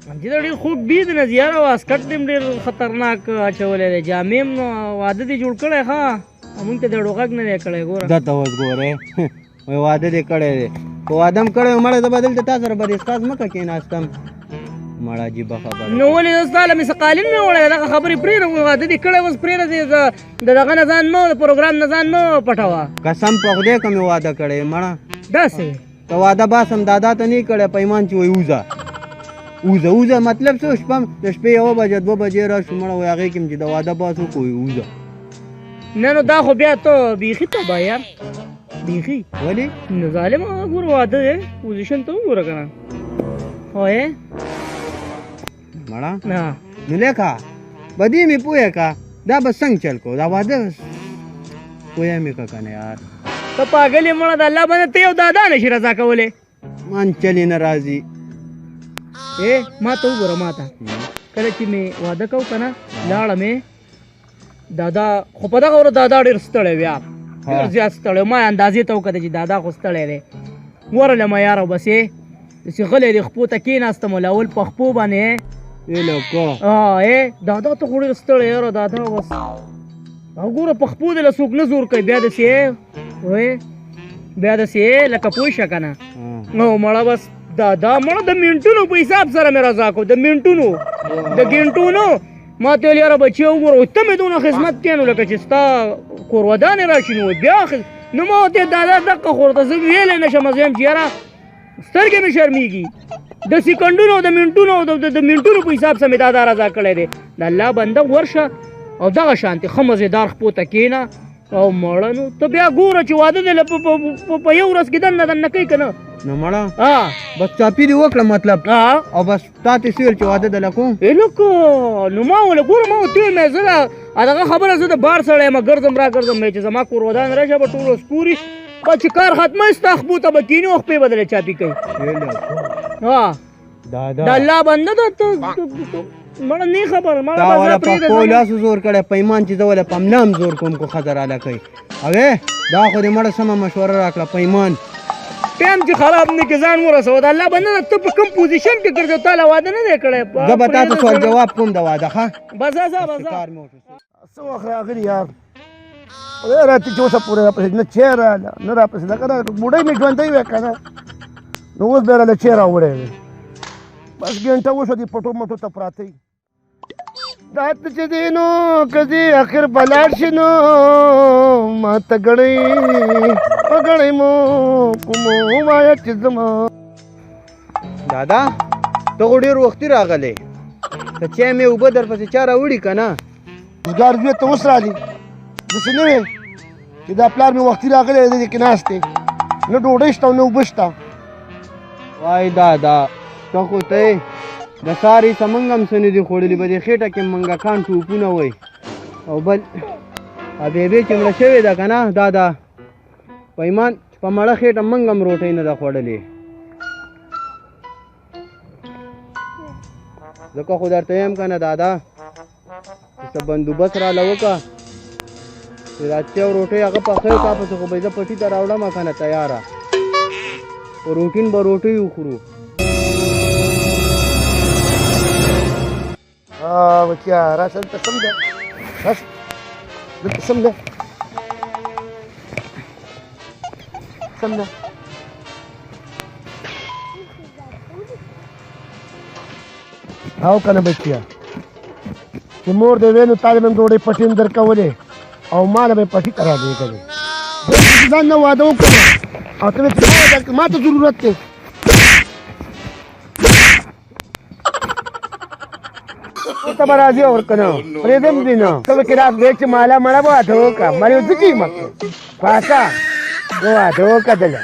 چې ډېر خوږ بید نه زیاره واسکټ دې ډېر خطرناک اچولی دی جامې هم واده دې جوړ کړی ښه مونږ ته دې غږ نه دی کړی ګوره دا ته اوس ګورې وایي واده دې کړی دی که واده هم کړی مړه زه به دلته تا سره به ډسکاس مه کړه کېناستم مړه عجیبه خبره نو ولې زه ستا له مې څه قالین مې وړی دغه خبرې پرېږده واده دې کړی اوس پرېږده دې د دغه نه ځان مه د پروګرام نه ځان مه پټوه قسم په خدای که مې واده کړی مړه داسې که واده باسم دادا ته نه کړی پیمان چې وایي وځه وځه مطلب څه شپه د شپې 1 بجې 2 بجې راشو مړه وایي هغې کې چې د واده باس وکړو وځه نه نو دا خو بیا ته بیخي تبه یار بیخي ولې نو ظالم ګوره واده دی پوزیشن ته وګوره که نه وایې مړه نه نو لیکه بدې مې پوهه که دا به څنګه چل کو دا واده پوهه مې که که نه یار ته پاګل یې مړه د الله باندې ته یو دادا نشي رضا کولی من چلی نه راځي ما ته وګوره ما ته کله چې مې واده کو که نه لاړه مې دادا خو په دغه ورځ دادا ډېر ستړی و یار ډېر زیات ستړی ما اندازې ته وکتل چې دادا خو ستړی دی ورله ما یاره بس داسې غلی دی خپو ته کېناستم لاول په خپو باندې دادا ته خو ډېر ستړی یاره دادا بس او ګوره په خپو دې له څوک نه زور کوي بیا داسې لکه پوه شه که نه او مړه بس دا مړه د منټونو په حساب سره مې رضا کو د منټونو د ګنټونو ما ته ویل یاره بچې وګوره ته مې دونه خدمت کوې نو لکه چې ستا کور ودانې راشي نو بیا نو ما ورته دادا دقه خو ورته زه ویلی نه شم زه یم چې یاره سترګې مې شرمېږي د سیکنډونو د منټونو د منټونو په حساب سره مې دادا رضا کړی دی د الله بنده ورشه او دغه شانتې ښه مزېدار خپو ته کښېنه او مړه نو ته بیا ګوره چې واده دی په یو ورځ کې دننه کوي که نه نو مړه بس چاپي دې وکړه مطلب او بس تا ته څه ویل چې واده دله کوم لکه نو ما وله ګوره ما ورته ویل مې زه دغه خبره زه د بار سړی یم ګرځم را ګرځم مې چې زما کور ودان راشه به ټول اوس پوري به چې کار ختمه ستا خپو ته به کښېني او خپې به دله چاپي کوي د الله بنده ده مړه نه خبره تا وله په خپلو لاسو زور کړی پیمان چې زه وله په ملا هم زور کوم کو ښځه راله کوي هغې دا خو دې مړه سمه مشوره راکړه پیمان ټایم چې خراب نه کې ځان ورسوه د الله بنده ته په کوم پوزیشن کې ګرځې تا له واده نه دی کړی زه به تا ته سوال جواب کوم د واده ښه بس ځه څه وخت راغلي یار خدای راته چې اوسه پورې راپسې نه چای راله نه راپسې لکه دا بوډۍ مې ژوندۍ وې که نه نو اوس بیا راله چای راوړی وې بس ګنټه وشوه دې پټو مټو ته پراته وي دا ته چې دی نو که دې اخر به لاړ شي نو ما ته ګڼئ په ګڼئ مو کومو ووایه چې زما دادا ته خو ډېر وختي راغلی که چای مې اوبه در پسې چا راوړي که نه روزګار زوی ته اوس رالي داسې نه وې چې دا پلار مې وختي راغلی دی دې کې ناست دی نه ډوډۍ شته او نه اوبه شته وای دادا ته خو ته د ساري څه موږ هم څه نه دي خوړلي به دې خېټه کې منګکان ټوپونه وی او بل بیبې چې مړه شوې ده که نه دادا پیمان په مړه خېټه موږ هم روټۍ نه ده خوړلې ځکه خو درته یم که نه دادا څه بندوبست راله وکړه چې دا چای او روټۍ هغه پخوي کا پسې خو به زه پټي ته راوړم که نه تیاره په روټین به روټۍ وخورو بچیا راشه دلته سمجه راشه دلته سمجه سمجه او که نه بچیا چې مور دې وې نو تا دې مې ډوډۍ پټي هم درکولې او ما له مې پټي ته رالېږلې ځان نه واده وکړه او ته مې ما ته ضرورت دی ته به راځي او که نه پرېږدم دې نه ته به کې راغلی چې مالا مړه به واده وکړه مړې ځکې مه کړې پاکه به واده وکړه دله